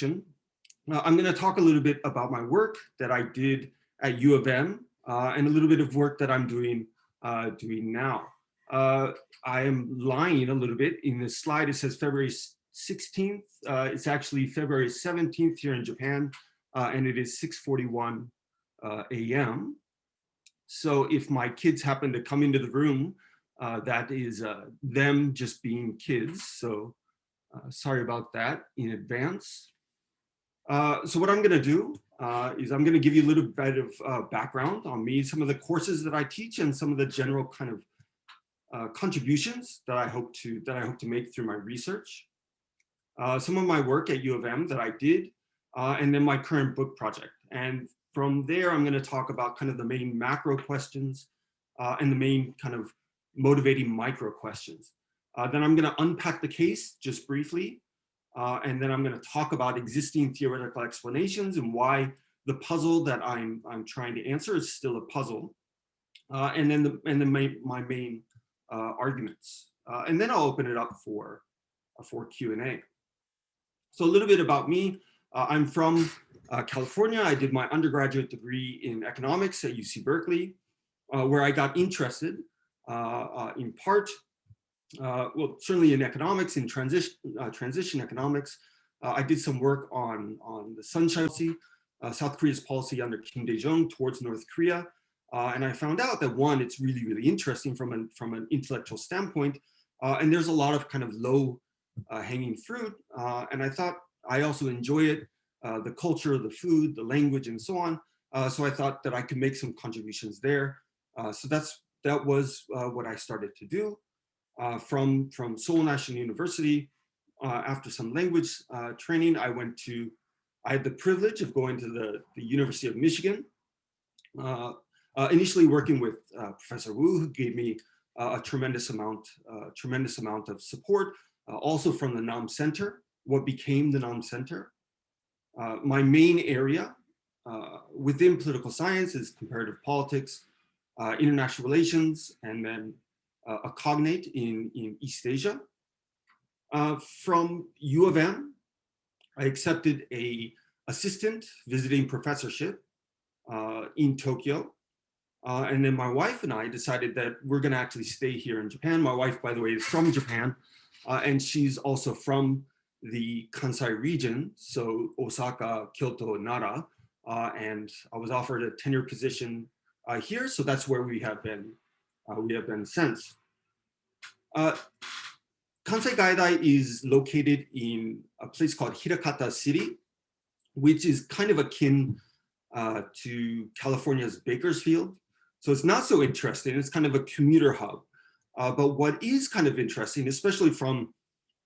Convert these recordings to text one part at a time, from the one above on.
I'm going to talk a little bit about my work that I did at U of M and a little bit of work that I'm doing now. I am lying a little bit. In this slide, it says February 16th. It's actually February 17th here in Japan, and it is 6:41 a.m. So if my kids happen to come into the room, that is them just being kids. So sorry about that in advance. So what I'm going to do is I'm going to give you a little bit of background on me, some of the courses that I teach, and some of the general kind of contributions that I hope to make through my research. Some of my work at U of M that I did, and then my current book project. And from there, I'm going to talk about kind of the main macro questions and the main kind of motivating micro questions. Then I'm going to unpack the case just briefly. And then I'm going to talk about existing theoretical explanations and why the puzzle that I'm trying to answer is still a puzzle. And then my main arguments. And then I'll open it up for Q&A. So a little bit about me. I'm from California. I did my undergraduate degree in economics at UC Berkeley, where I got interested in part, well, certainly in economics, in transition economics. I did some work on the Sunshine Policy, South Korea's policy under Kim Dae-jung towards North Korea. And I found out that one, it's really, really interesting from an intellectual standpoint. And there's a lot of kind of low hanging fruit. And I thought I also enjoy it, the culture, the food, the language, and so on. So I thought that I could make some contributions there. So that was what I started to do. From Seoul National University, after some language training, I had the privilege of going to the University of Michigan, initially working with Professor Wu, who gave me a tremendous amount of support, also from the NAM Center, what became the NAM Center. My main area within political science is comparative politics, international relations, and then a cognate in East Asia. From U of M, I accepted an assistant visiting professorship in Tokyo. And then my wife and I decided that we're going to actually stay here in Japan. My wife, by the way, is from Japan, and she's also from the Kansai region, so Osaka, Kyoto, Nara. And I was offered a tenure position here, so that's where we have been since. Kansai Gaidai is located in a place called Hirakata City, which is kind of akin to California's Bakersfield. So it's not so interesting. It's kind of a commuter hub. But what is kind of interesting, especially from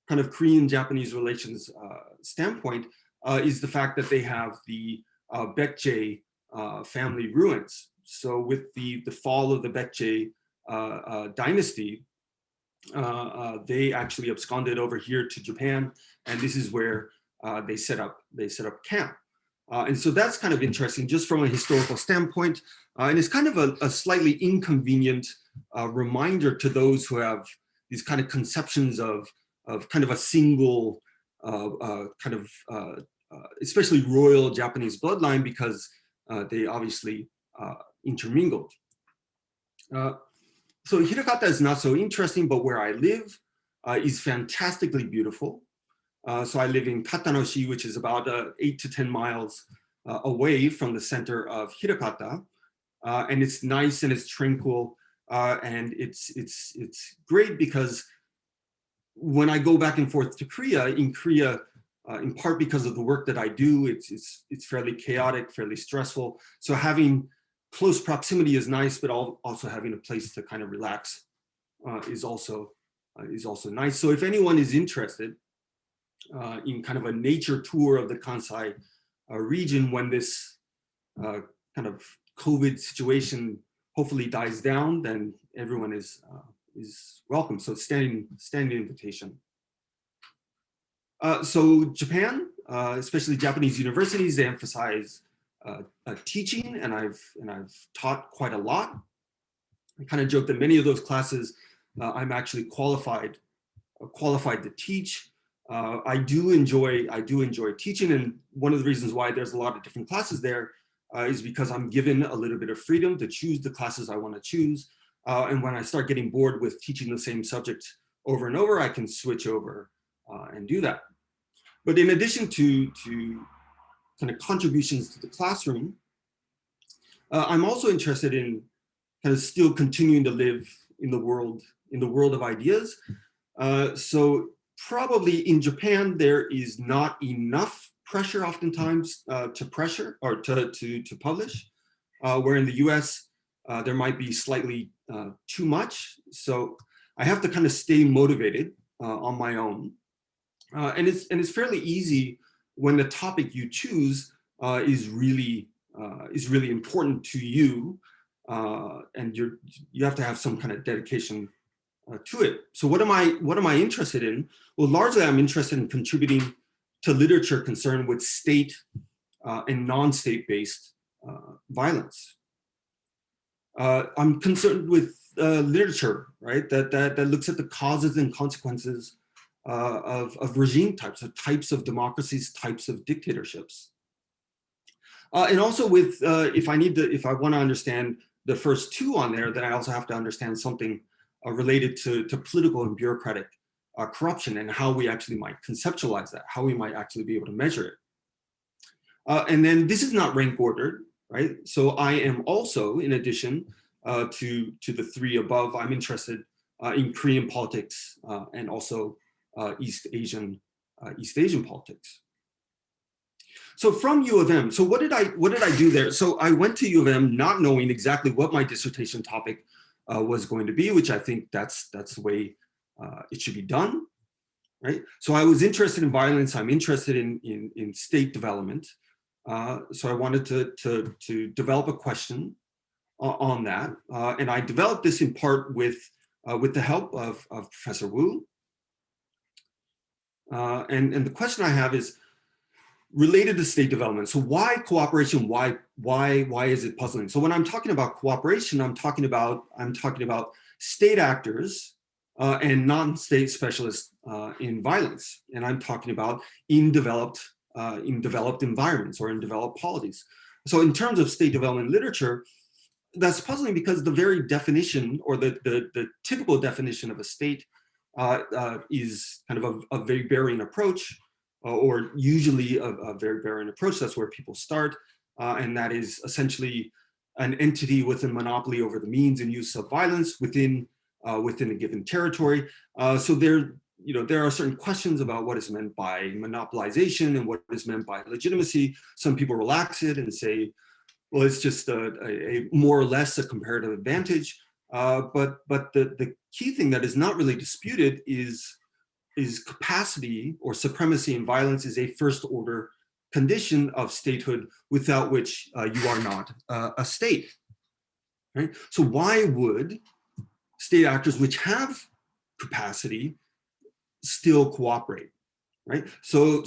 kind of Korean-Japanese relations standpoint, is the fact that they have the Baekje family ruins. So with the fall of the Baekje dynasty, they actually absconded over here to Japan, and this is where they set up camp. And so that's kind of interesting just from a historical standpoint, and it's kind of a slightly inconvenient reminder to those who have these kind of conceptions of kind of a single especially royal Japanese bloodline, because they obviously intermingled. So Hirakata is not so interesting, but where I live is fantastically beautiful. So I live in Katanoshi, which is about 8 to 10 miles away from the center of Hirakata. And it's nice and it's tranquil. And it's great because when I go back and forth to Korea, in part because of the work that I do, it's fairly chaotic, fairly stressful. So having close proximity is nice, but also having a place to kind of relax is also nice. So if anyone is interested in kind of a nature tour of the Kansai region when this kind of COVID situation hopefully dies down, then everyone is welcome. So standing invitation. So Japan, especially Japanese universities, they emphasize teaching, and I've taught quite a lot. I kind of joke that many of those classes I'm actually qualified to teach. I do enjoy teaching, and one of the reasons why there's a lot of different classes there is because I'm given a little bit of freedom to choose the classes I want to choose. And when I start getting bored with teaching the same subject over and over, I can switch over and do that. But in addition to kind of contributions to the classroom, I'm also interested in kind of still continuing to live in the world of ideas. So probably in Japan, there is not enough pressure oftentimes to publish, where in the US, there might be slightly too much. So I have to kind of stay motivated on my own. And it's fairly easy when the topic you choose is really important to you, and you have to have some kind of dedication to it. So what am I interested in? Well, largely I'm interested in contributing to literature concerned with state and non-state-based violence. I'm concerned with literature, right? That looks at the causes and consequences of regime types, of types of democracies, types of dictatorships. And also with, if I want to understand the first two on there, then I also have to understand something related to political and bureaucratic corruption and how we actually might conceptualize that, how we might actually be able to measure it. And then this is not rank ordered, right? So I am also, in addition to the three above, I'm interested in Korean politics and also East Asian politics. So from U of M, so what did I do there? So I went to U of M not knowing exactly what my dissertation topic was going to be, which I think that's the way it should be done, right? So I was interested in violence. I'm interested in state development. So I wanted to develop a question on that, and I developed this in part with the help of Professor Wu. And the question I have is related to state development. So why cooperation? Why is it puzzling? So when I'm talking about cooperation, I'm talking about state actors and non-state specialists in violence, and I'm talking about in developed environments or in developed polities. So in terms of state development literature, that's puzzling because the very definition or the typical definition of a state is kind of a very Bayesian approach, or usually a very Bayesian approach. That's where people start, and that is essentially an entity with a monopoly over the means and use of violence within a given territory. So there are certain questions about what is meant by monopolization and what is meant by legitimacy. Some people relax it and say, well, it's just a more or less a comparative advantage. But the key thing that is not really disputed is capacity or supremacy and violence is a first order condition of statehood without which you are not a state, right? So why would state actors which have capacity still cooperate, right? So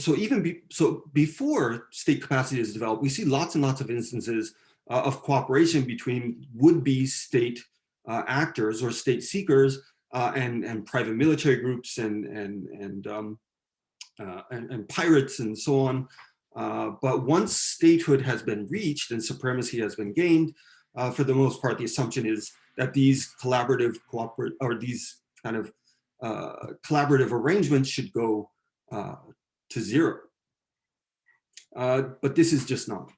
before state capacity is developed, we see lots and lots of instances of cooperation between would-be state actors or state seekers and private military groups and pirates and so on. But once statehood has been reached and supremacy has been gained, for the most part, the assumption is that these collaborative arrangements should go to zero. But this is just not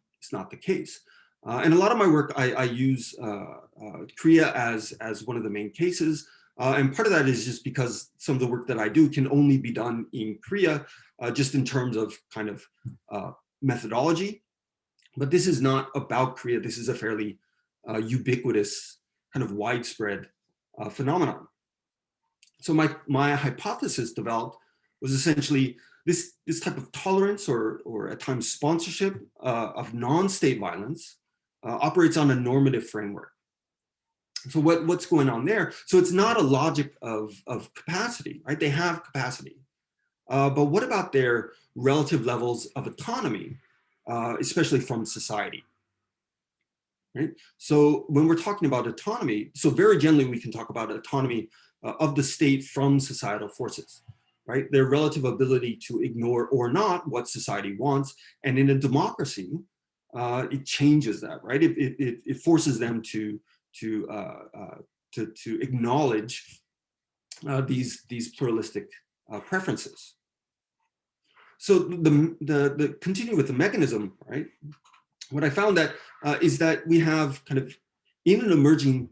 the case. And a lot of my work, I use Korea as one of the main cases. And part of that is just because some of the work that I do can only be done in Korea, just in terms of kind of methodology. But this is not about Korea. This is a fairly ubiquitous, kind of widespread phenomenon. So my hypothesis developed was essentially this type of tolerance or at times sponsorship of non-state violence operates on a normative framework. So what's going on there? So it's not a logic of capacity, right? They have capacity. But what about their relative levels of autonomy, especially from society? Right? So when we're talking about autonomy, so very generally we can talk about autonomy of the state from societal forces. right? Their relative ability to ignore or not what society wants. And in a democracy, it changes that, right? It forces them to acknowledge these pluralistic preferences. So the continue with the mechanism, right? What I found that is that we have kind of in an emerging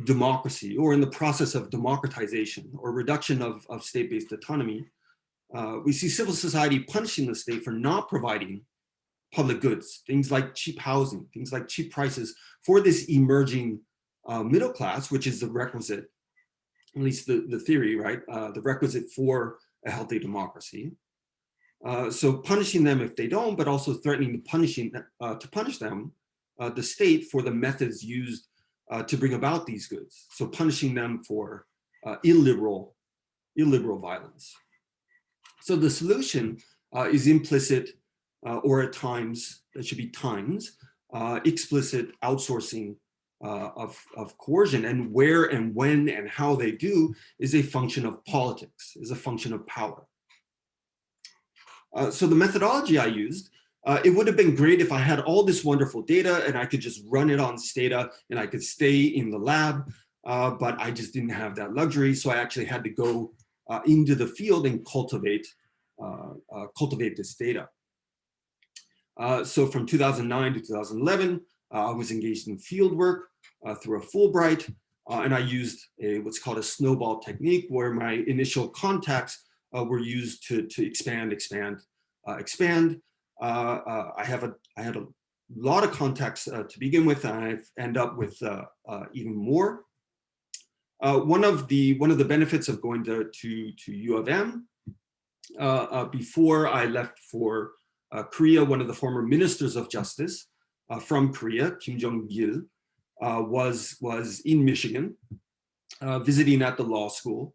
democracy or in the process of democratization or reduction of state-based autonomy, we see civil society punishing the state for not providing public goods, things like cheap housing, things like cheap prices for this emerging middle class, which is the requisite, at least the theory, right? The requisite for a healthy democracy. So punishing them if they don't, but also threatening to punish them, the state, for the methods used to bring about these goods. So punishing them for illiberal violence. So the solution is implicit, or at times, that should be times, explicit outsourcing of coercion, and where and when and how they do is a function of politics, is a function of power. So the methodology I used, it would have been great if I had all this wonderful data and I could just run it on Stata and I could stay in the lab, but I just didn't have that luxury. So I actually had to go into the field and cultivate this data. So from 2009 to 2011, I was engaged in field work through a Fulbright, and I used what's called a snowball technique, where my initial contacts were used to expand. I had a lot of contacts to begin with, and I've end up with even more. One of the benefits of going to U of M, before I left for Korea, one of the former ministers of justice from Korea, Kim Jong-gil, was in Michigan, visiting at the law school.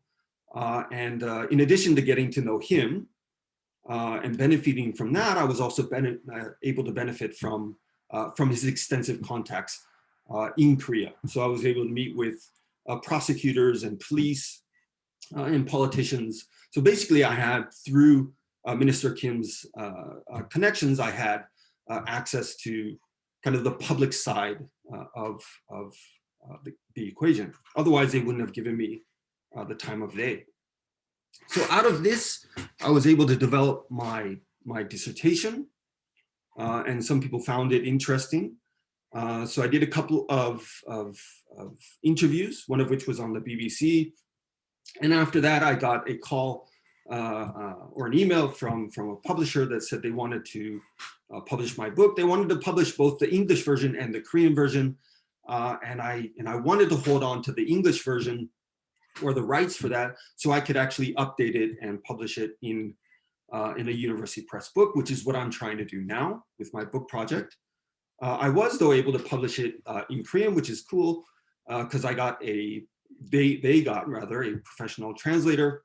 And in addition to getting to know him and benefiting from that, I was also able to benefit from his extensive contacts in Korea. So I was able to meet with prosecutors and police and politicians. So basically I had, through Minister Kim's connections, I had access to kind of the public side of the equation. Otherwise, they wouldn't have given me the time of day. So out of this, I was able to develop my dissertation, and some people found it interesting. So I did a couple of interviews, one of which was on the BBC. And after that, I got a call or an email from a publisher that said they wanted to publish my book. They wanted to publish both the English version and the Korean version. And I wanted to hold on to the English version, or the rights for that, so I could actually update it and publish it in a university press book, which is what I'm trying to do now with my book project. I was, though, able to publish it in Korean, which is cool, because I got they got a professional translator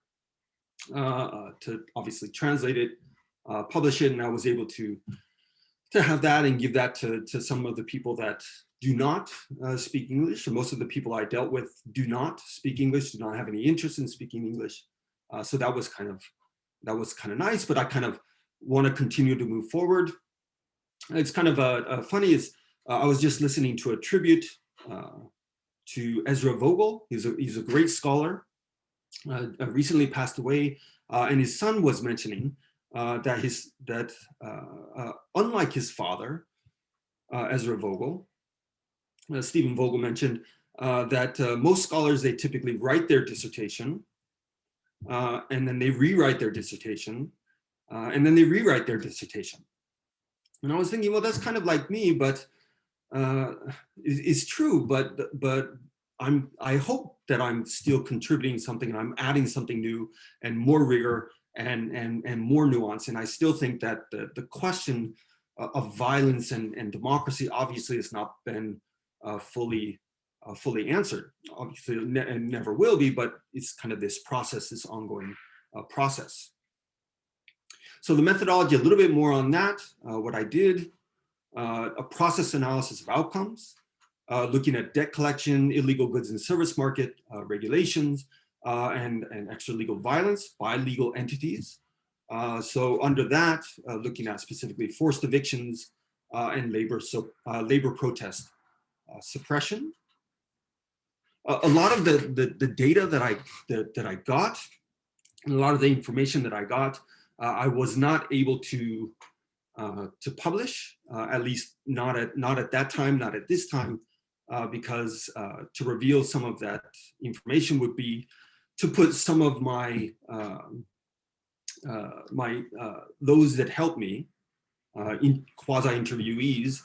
to obviously translate it, publish it, and I was able to have that and give that to some of the people that do not speak English. And most of the people I dealt with do not speak English, do not have any interest in speaking English. So that was kind of nice, but I kind of want to continue to move forward. It's kind of funny is I was just listening to a tribute to Ezra Vogel. He's a great scholar, recently passed away, and his son was mentioning that unlike his father, Ezra Vogel, Stephen Vogel mentioned that most scholars, they typically write their dissertation, and then they rewrite their dissertation, and then they rewrite their dissertation. And I was thinking, well, that's kind of like me, but it's true. But I hope that I'm still contributing something, and I'm adding something new and more rigor and more nuance. And I still think that the question of violence and democracy obviously has not been fully answered. Obviously, and never will be, but it's kind of this process, this ongoing process. So the methodology, a little bit more on that. What I did, a process analysis of outcomes, looking at debt collection, illegal goods and service market regulations, and extralegal violence by legal entities. So under that, looking at specifically forced evictions and labor protest suppression. A lot of the data that I got, and a lot of the information that I got, I was not able to publish, at least not at that time, not at this time, because to reveal some of that information would be to put some of my those that helped me, in quasi-interviewees,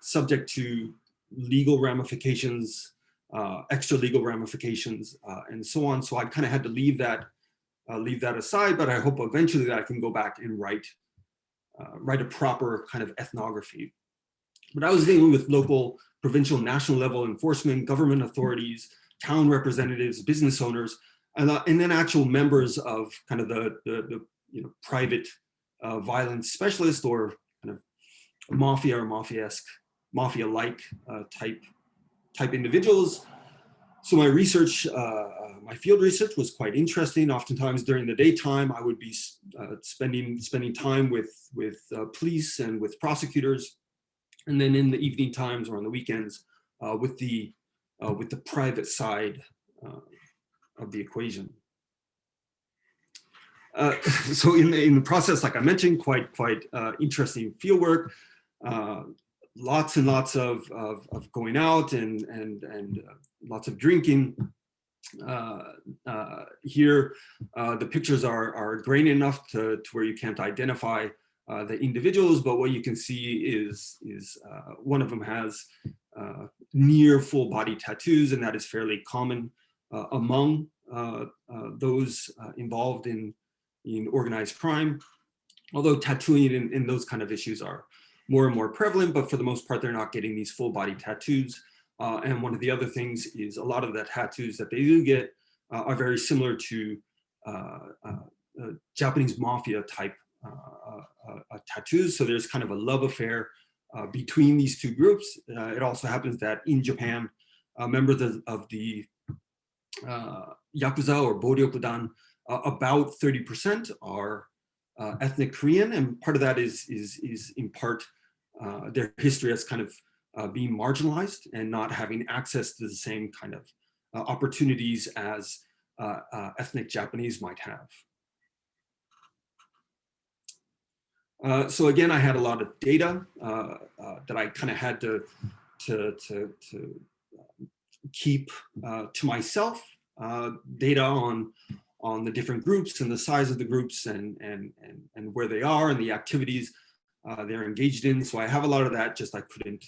subject to legal ramifications, extra legal ramifications, and so on. So I kind of had to leave that aside, but I hope eventually that I can go back and write a proper kind of ethnography. But I was dealing with local, provincial, national level enforcement, government authorities, town representatives, business owners, and then actual members of kind of the private violence specialist, or kind of mafia or mafia-like type individuals. So my research, my field research was quite interesting. Oftentimes during the daytime, I would be spending time with police and with prosecutors, and then in the evening times or on the weekends with the private side of the equation. So in the process, like I mentioned, quite interesting field work. Lots and lots of going out and lots of drinking. Here, the pictures are grainy enough to where you can't identify the individuals, but what you can see is one of them has near full body tattoos, and that is fairly common among those involved in organized crime. Although tattooing and those kind of issues are more and more prevalent, but for the most part, they're not getting these full body tattoos. And one of the other things is a lot of the tattoos that they do get are very similar to Japanese mafia type tattoos. So there's kind of a love affair between these two groups. It also happens that in Japan, members of the Yakuza or Boryokudan, about 30% are ethnic Korean, and part of that is in part their history as kind of being marginalized and not having access to the same kind of opportunities as ethnic Japanese might have. So again, I had a lot of data that I kind of had to keep to myself, data on the different groups and the size of the groups and where they are and the activities they're engaged in. So I have a lot of that, just I couldn't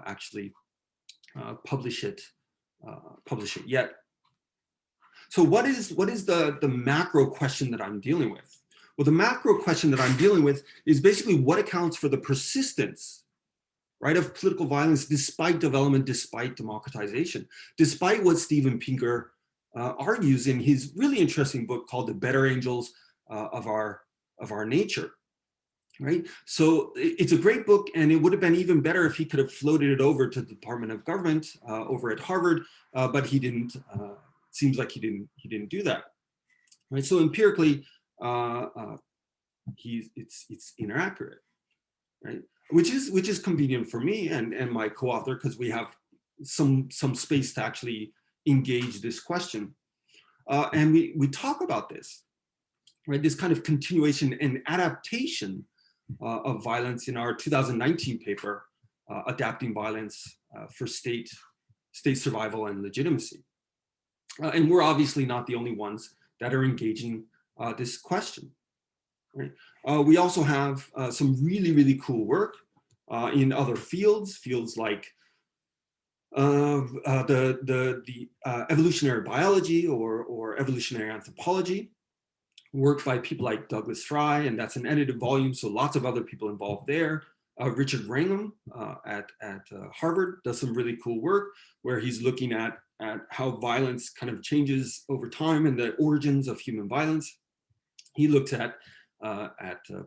actually publish it yet. So what is the macro question that I'm dealing with? Well, the macro question that I'm dealing with is basically what accounts for the persistence, right, of political violence despite development, despite democratization, despite what Steven Pinker argues in his really interesting book called The Better Angels of Our Nature, right? So it's a great book, and it would have been even better if he could have floated it over to the Department of Government over at Harvard, but he didn't. Seems like he didn't do that, right? So empirically, it's inaccurate, right? Which is convenient for me and my co-author, because we have some space to actually engage this question, and we talk about this, right? This kind of continuation and adaptation of violence in our 2019 paper, Adapting Violence for State Survival and Legitimacy. And we're obviously not the only ones that are engaging this question, right? We also have some really cool work in other fields like the evolutionary biology or evolutionary anthropology, work by people like Douglas Fry, and that's an edited volume, so lots of other people involved there. Richard Wrangham at Harvard does some really cool work where he's looking at how violence kind of changes over time and the origins of human violence. He looks at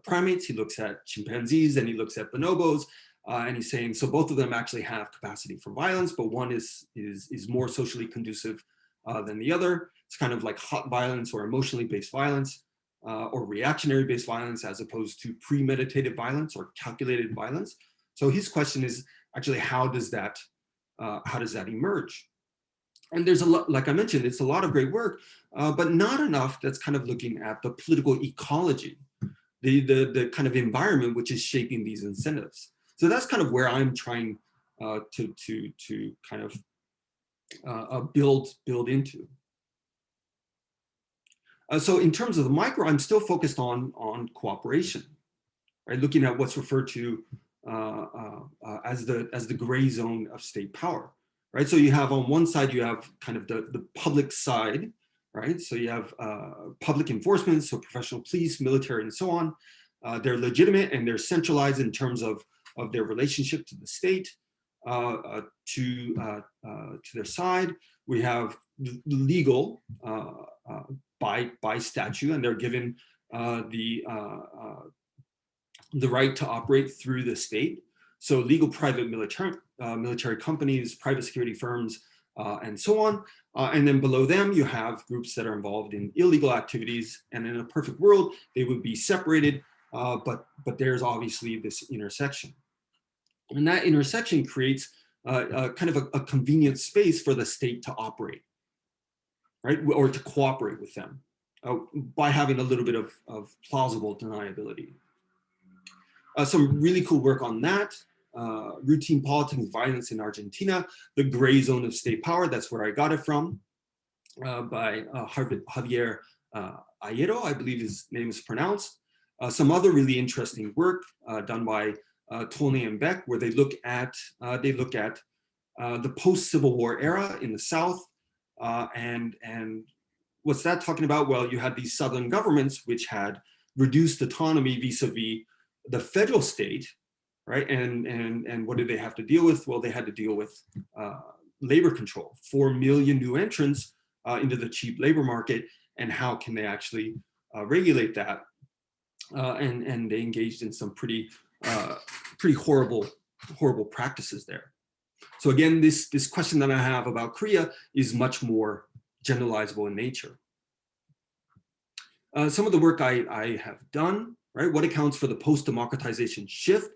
primates, he looks at chimpanzees, and he looks at bonobos, and he's saying, so both of them actually have capacity for violence, but one is more socially conducive than the other. It's kind of like hot violence or emotionally based violence, or reactionary based violence, as opposed to premeditated violence or calculated violence. So his question is actually, how does that emerge? And there's a lot, like I mentioned, it's a lot of great work, but not enough that's kind of looking at the political ecology, the kind of environment which is shaping these incentives. So that's kind of where I'm trying to kind of build into. So in terms of the micro, I'm still focused on cooperation, right? Looking at what's referred to as the gray zone of state power, right? So you have on one side, you have kind of the public side, right? So you have public enforcement, so professional police, military, and so on. They're legitimate and they're centralized in terms of their relationship to the state, to their side. We have legal by statute, and they're given the right to operate through the state. So legal private military companies, private security firms, and so on. And then below them, you have groups that are involved in illegal activities. And in a perfect world, they would be separated, but there's obviously this intersection. And that intersection creates kind of a convenient space for the state to operate, right? Or to cooperate with them by having a little bit of plausible deniability. Some really cool work on that. Routine politics, violence in Argentina, the gray zone of state power, that's where I got it from, by Javier Ayero, I believe his name is pronounced. Some other really interesting work done by Tony and Beck, where they look at the post-Civil War era in the South, and what's that talking about? Well, you had these Southern governments which had reduced autonomy vis-a-vis the federal state, right? And what did they have to deal with? Well, they had to deal with labor control, 4 million new entrants into the cheap labor market, and how can they actually regulate that? And they engaged in some pretty horrible practices there. So again, this question that I have about Korea is much more generalizable in nature. Some of the work I have done, right? What accounts for the post-democratization shift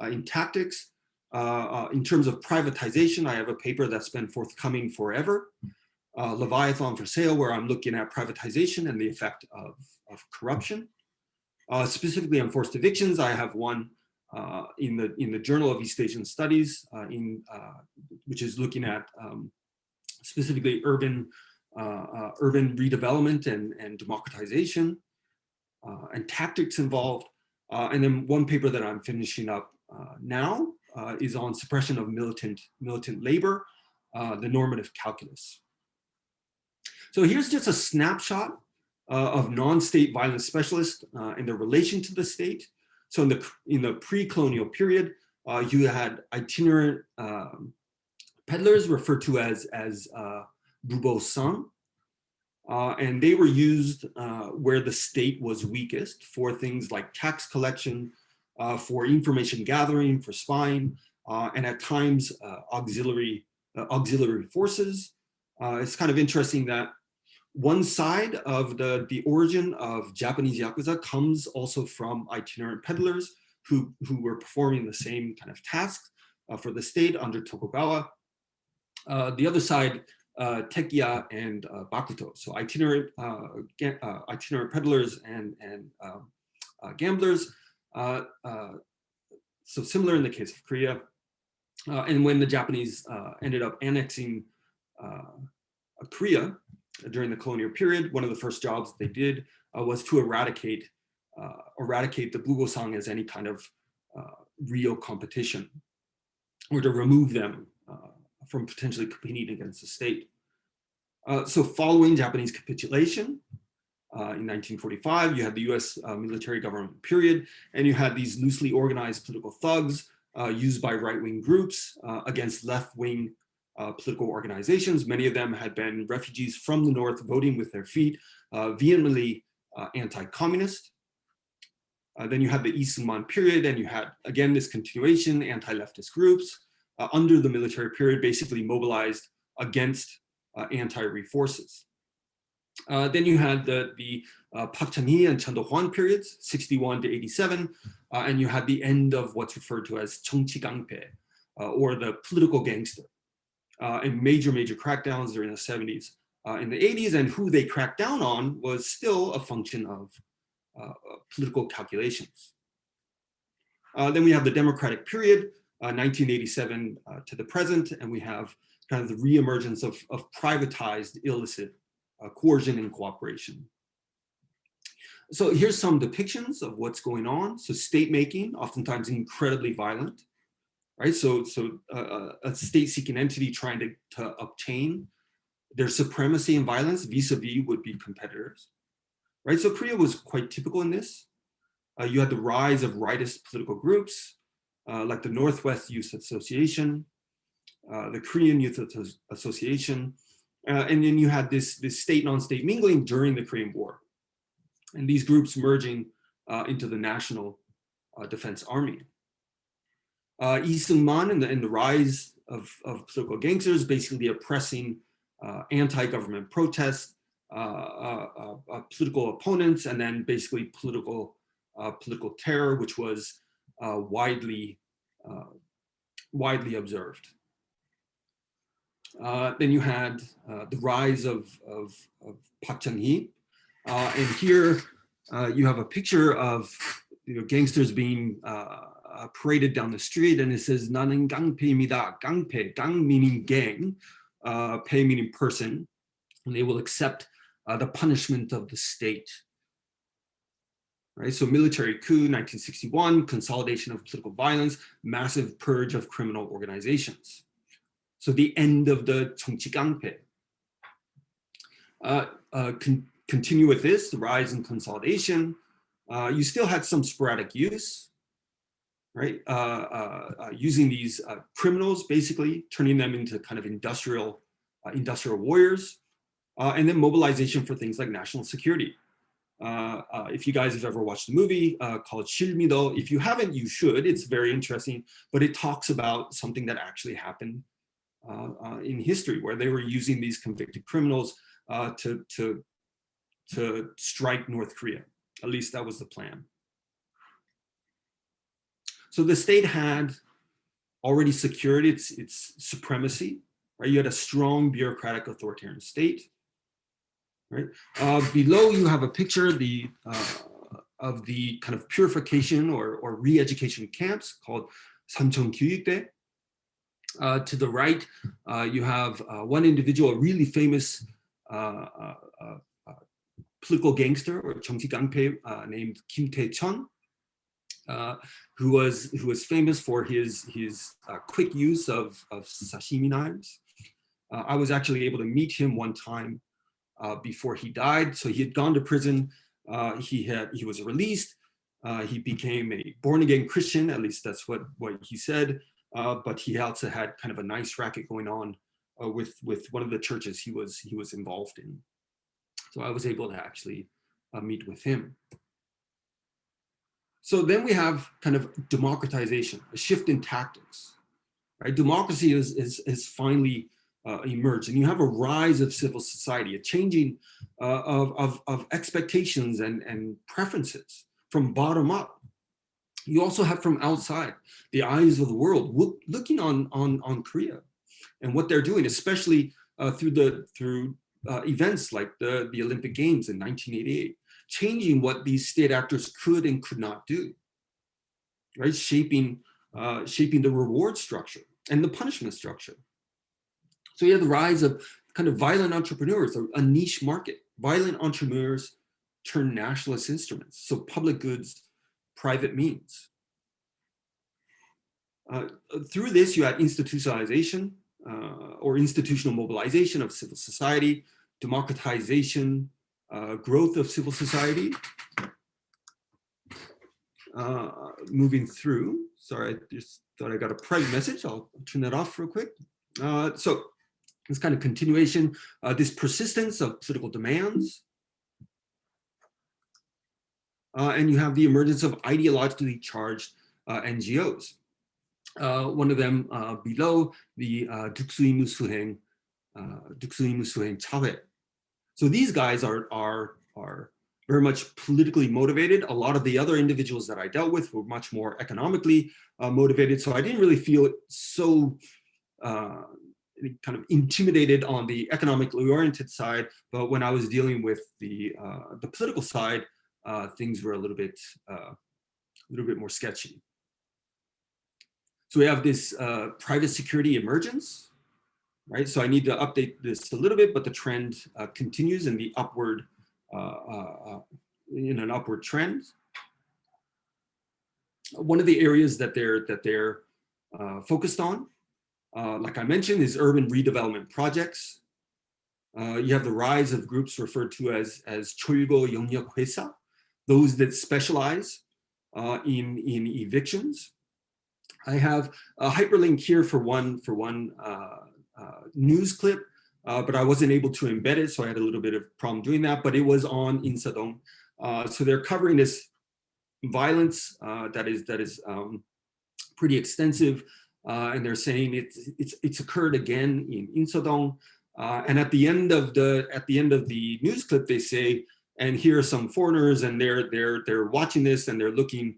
in tactics? In terms of privatization, I have a paper that's been forthcoming forever, Leviathan for Sale, where I'm looking at privatization and the effect of corruption. Specifically on forced evictions, I have one in the Journal of East Asian Studies, which is looking at specifically urban redevelopment and democratization and tactics involved. And then one paper that I'm finishing up now is on suppression of militant labor, the normative calculus. So here's just a snapshot of non-state violence specialists and their relation to the state. So in the pre-colonial period, you had itinerant peddlers referred to as bubo-san, and they were used where the state was weakest for things like tax collection, for information gathering, for spying, and at times auxiliary forces. It's kind of interesting that one side of the origin of Japanese Yakuza comes also from itinerant peddlers who were performing the same kind of tasks for the state under Tokugawa. The other side, Tekiya and Bakuto, so itinerant peddlers and gamblers. So similar in the case of Korea. And when the Japanese ended up annexing Korea during the colonial period, one of the first jobs they did was to eradicate the bubo-san as any kind of real competition, or to remove them from potentially competing against the state. So following Japanese capitulation in 1945, you had the US military government period, and you had these loosely organized political thugs used by right-wing groups against left-wing political organizations. Many of them had been refugees from the North voting with their feet, vehemently anti-communist. Then you had the Lee Sung-man period, and you had, again, this continuation, anti-leftist groups under the military period basically mobilized against anti-Rhee forces. Then you had the Park Chan-hee and Chun Do-hwan periods, 61 to 87, and you had the end of what's referred to as 정치 깡패, or the political gangster, and major crackdowns during the 70s. In the 80s, and who they cracked down on was still a function of political calculations. Then we have the democratic period, 1987 to the present, and we have kind of the reemergence of privatized illicit coercion and cooperation. So here's some depictions of what's going on. So state making, oftentimes incredibly violent, right? So a state-seeking entity trying to obtain their supremacy and violence vis-a-vis would-be competitors, right? So Korea was quite typical in this. You had the rise of rightist political groups, like the Northwest Youth Association, the Korean Youth Association, and then you had this state non-state mingling during the Korean War, and these groups merging into the National Defense Army. Lee Seung-man and the rise of political gangsters, basically oppressing anti-government protests, political opponents, and then basically political terror, which was widely observed. Then you had the rise of Park Chan-hee, and here you have a picture of gangsters being paraded down the street, and it says "나는 깡패입니다." 깡패, gang meaning gang, pei meaning person, and they will accept the punishment of the state. Right, so military coup, 1961, consolidation of political violence, massive purge of criminal organizations. So the end of the 정치 깡패. Continue with this, the rise in consolidation. You still had some sporadic use, right? Using these criminals, basically turning them into kind of industrial warriors, and then mobilization for things like national security. If you guys have ever watched a movie called 실미더, if you haven't, you should. It's very interesting, but it talks about something that actually happened in history, where they were using these convicted criminals to strike North Korea. At least that was the plan. So the state had already secured its supremacy, right? You had a strong bureaucratic authoritarian state. Right. Below you have a picture of the kind of purification or re-education camps called 삼청교육대. To the right, you have one individual, a really famous political gangster or 정치 깡패 named Kim Tae-chun, who was famous for his quick use of sashimi knives. I was actually able to meet him one time before he died. So he had gone to prison. He was released. He became a born-again Christian. At least that's what he said. But he also had kind of a nice racket going on with one of the churches he was involved in. So I was able to actually meet with him. So then we have kind of democratization, a shift in tactics. Right? Democracy is finally emerged, and you have a rise of civil society, a changing of expectations and preferences from bottom up. You also have from outside, the eyes of the world looking on Korea and what they're doing, especially through events like the Olympic Games in 1988, changing what these state actors could and could not do, right? Shaping the reward structure and the punishment structure. So you have the rise of kind of violent entrepreneurs, a niche market. Violent entrepreneurs turn nationalist instruments, so public goods, private means. Through this, you had institutionalization or institutional mobilization of civil society, democratization, growth of civil society. Moving through, sorry, I just thought I got a private message. I'll turn that off real quick. So this kind of continuation, this persistence of political demands. And you have the emergence of ideologically charged NGOs. One of them below, the Duksuimusuheng Chawe. So these guys are very much politically motivated. A lot of the other individuals that I dealt with were much more economically motivated. So I didn't really feel so kind of intimidated on the economically oriented side. But when I was dealing with the political side, things were a little bit more sketchy. So we have this private security emergence, right? So I need to update this a little bit, but the trend continues in the upward, in an upward trend. One of the areas that they're focused on, like I mentioned, is urban redevelopment projects. You have the rise of groups referred to as 철거 영역 회사, those that specialize in evictions. I have a hyperlink here for one news clip, but I wasn't able to embed it, so I had a little bit of problem doing that, but it was on Insadong. So they're covering this violence that is pretty extensive, and they're saying it's occurred again in Insadong. And at the end of the news clip, they say, and here are some foreigners, and they're watching this, and they're looking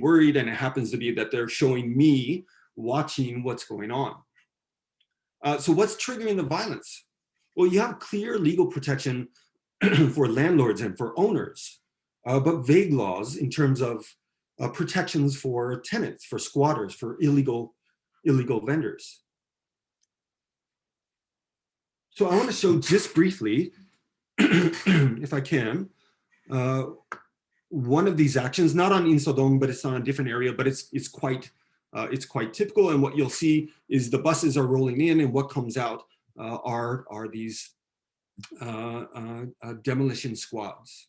worried, and it happens to be that they're showing me watching what's going on. So what's triggering the violence? Well, you have clear legal protection for landlords and for owners, but vague laws in terms of protections for tenants, for squatters, for illegal vendors. So I want to show just briefly, if I can, one of these actions, not on Insadong, but it's on a different area, but it's quite typical. And what you'll see is the buses are rolling in, and what comes out are these demolition squads.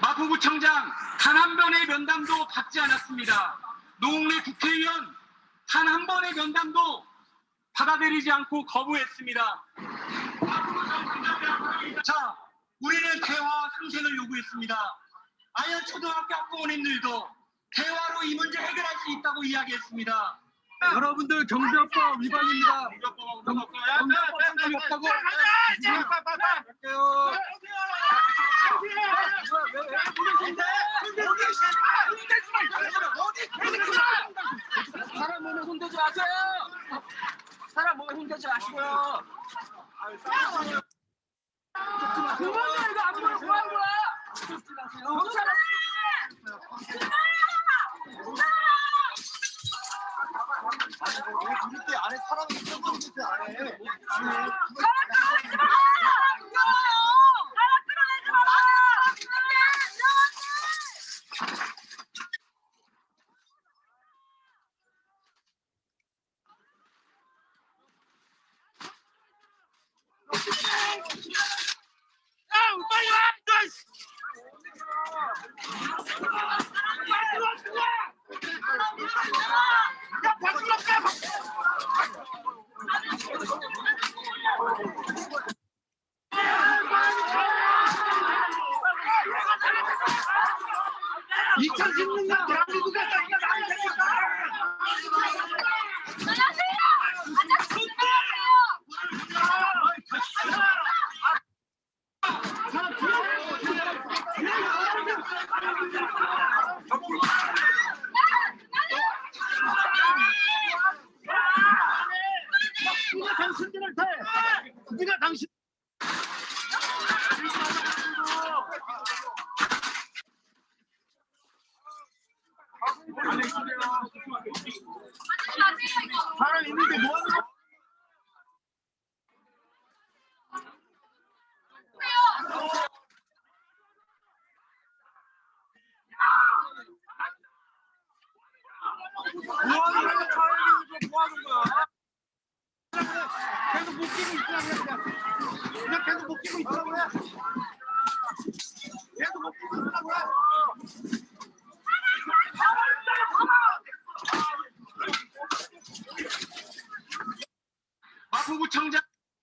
마포구청장 단 한 번의 면담도 받지 않았습니다. 노웅래 국회의원 단 한 번의 면담도 받아들이지 않고 거부했습니다. 자, 우리는 대화와 상생을 요구했습니다. 아연 초등학교 학부모님들도 대화로 이 문제 해결할 수 있다고 이야기했습니다. 여러분들 경제법 위반입니다. 경제법 상관이 없다고. 사람 몸에 손대지 마세요. 사람 몸에 손대지 마시고요. 그만해, 이거 아무나 뭐 하는 거야? 우리 안에 사람이 있어도 우리 안에.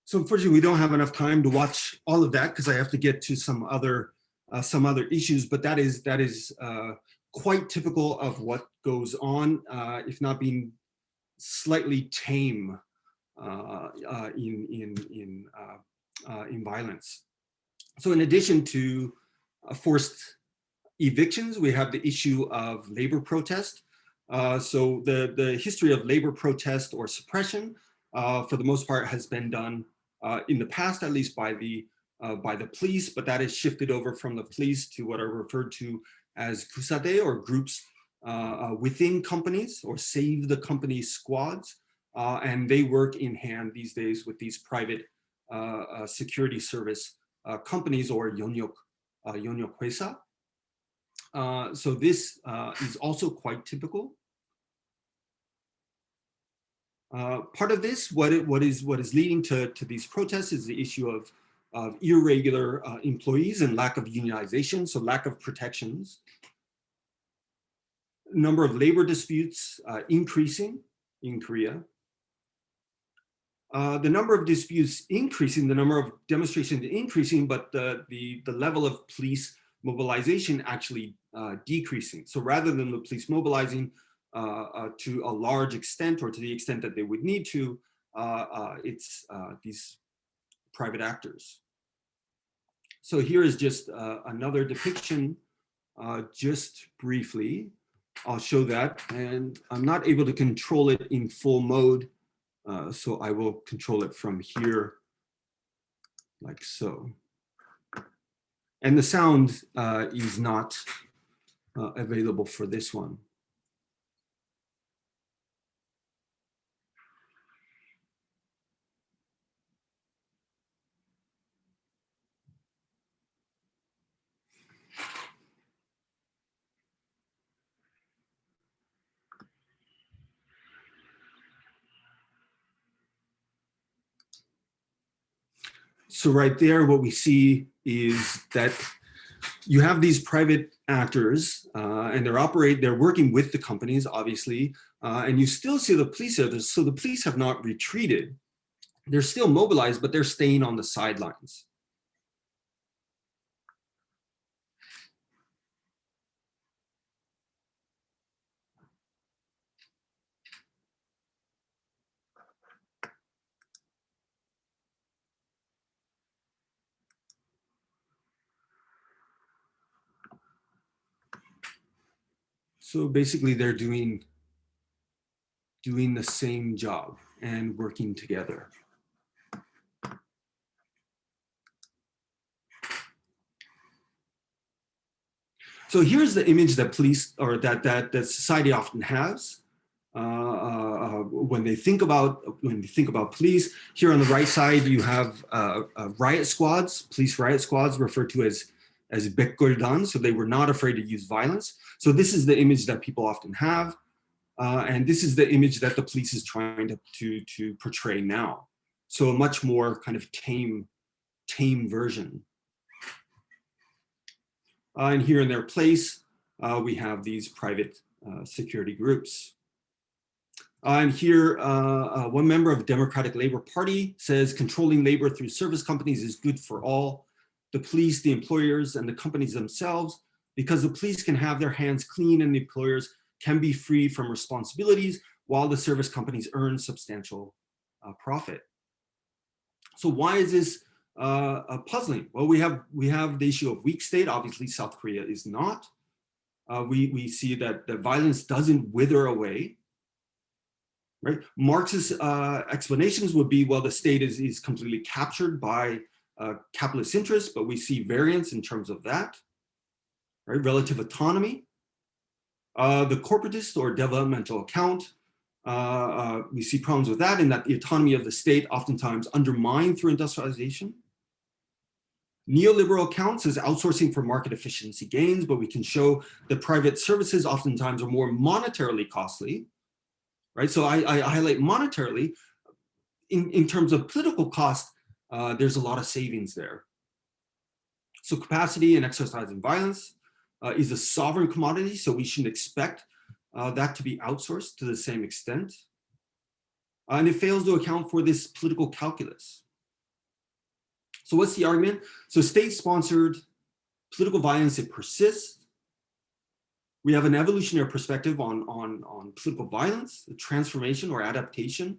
So unfortunately, we don't have enough time to watch all of that because I have to get to some other issues. But that is quite typical of what goes on, if not being slightly tame in violence. So in addition to forced evictions, we have the issue of labor protest. So the history of labor protest or suppression, for the most part, has been done in the past, at least by the police, but that has shifted over from the police to what are referred to as kusade, or groups within companies, or save the company squads, and they work in hand these days with these private security service companies, or yonyok hwesa. So this is also quite typical. Part of this, what is leading to these protests, is the issue of irregular employees and lack of unionization, so lack of protections. Number of labor disputes increasing in Korea. The number of disputes increasing, the number of demonstrations increasing, but the level of police mobilization actually decreasing. So rather than the police mobilizing to a large extent, or to the extent that they would need to, it's these private actors. So here is just another depiction, just briefly. I'll show that, and I'm not able to control it in full mode, so I will control it from here, like so. And the sound is not available for this one. So right there, what we see is that you have these private actors, and they're working with the companies, obviously, and you still see the police there. So the police have not retreated. They're still mobilized, but they're staying on the sidelines. So basically, they're doing the same job and working together. So here's the image that police, or that society often has when they think about police. Here on the right side, you have riot squads, police riot squads, referred to as 백골단. So they were not afraid to use violence. So this is the image that people often have, and this is the image that the police is trying to portray now. So a much more kind of tame version. And here in their place, we have these private security groups. And here, one member of the Democratic Labor Party says controlling labor through service companies is good for all, the police, the employers, and the companies themselves, because the police can have their hands clean and the employers can be free from responsibilities while the service companies earn substantial profit. So why is this puzzling? Well, we have the issue of weak state. Obviously, South Korea is not. We see that the violence doesn't wither away. Right? Marxist explanations would be, well, the state is completely captured by capitalist interests, but we see variance in terms of that. Right? Relative autonomy. The corporatist or developmental account, we see problems with that, in that the autonomy of the state oftentimes undermined through industrialization. Neoliberal accounts as outsourcing for market efficiency gains, but we can show that private services oftentimes are more monetarily costly, right? So I highlight monetarily. In terms of political cost, there's a lot of savings there. So capacity and exercising violence is a sovereign commodity, so we shouldn't expect that to be outsourced to the same extent. And it fails to account for this political calculus. So what's the argument? So state-sponsored political violence, it persists. We have an evolutionary perspective on political violence, the transformation or adaptation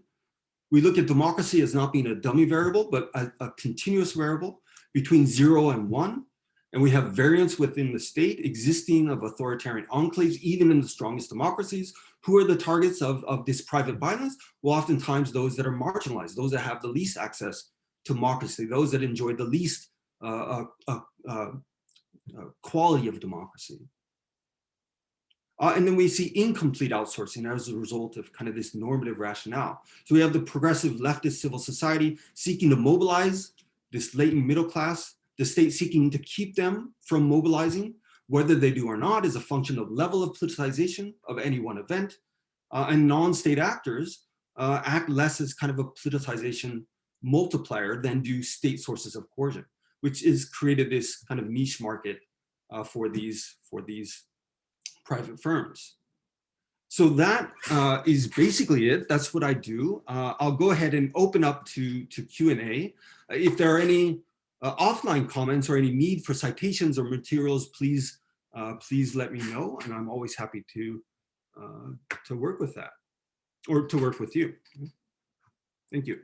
We look at democracy as not being a dummy variable, but a continuous variable between 0 and 1. And we have variance within the state existing of authoritarian enclaves, even in the strongest democracies. Who are the targets of this private violence? Well, oftentimes those that are marginalized, those that have the least access to democracy, those that enjoy the least quality of democracy. And then we see incomplete outsourcing as a result of kind of this normative rationale. So we have the progressive leftist civil society seeking to mobilize this latent middle class, the state seeking to keep them from mobilizing. Whether they do or not is a function of level of politicization of any one event. And non-state actors act less as kind of a politicization multiplier than do state sources of coercion, which is created this kind of niche market for these private firms. So that is basically it. That's what I do. I'll go ahead and open up to Q&A. If there are any offline comments or any need for citations or materials, please let me know, and I'm always happy to work with that, or to work with you. Thank you.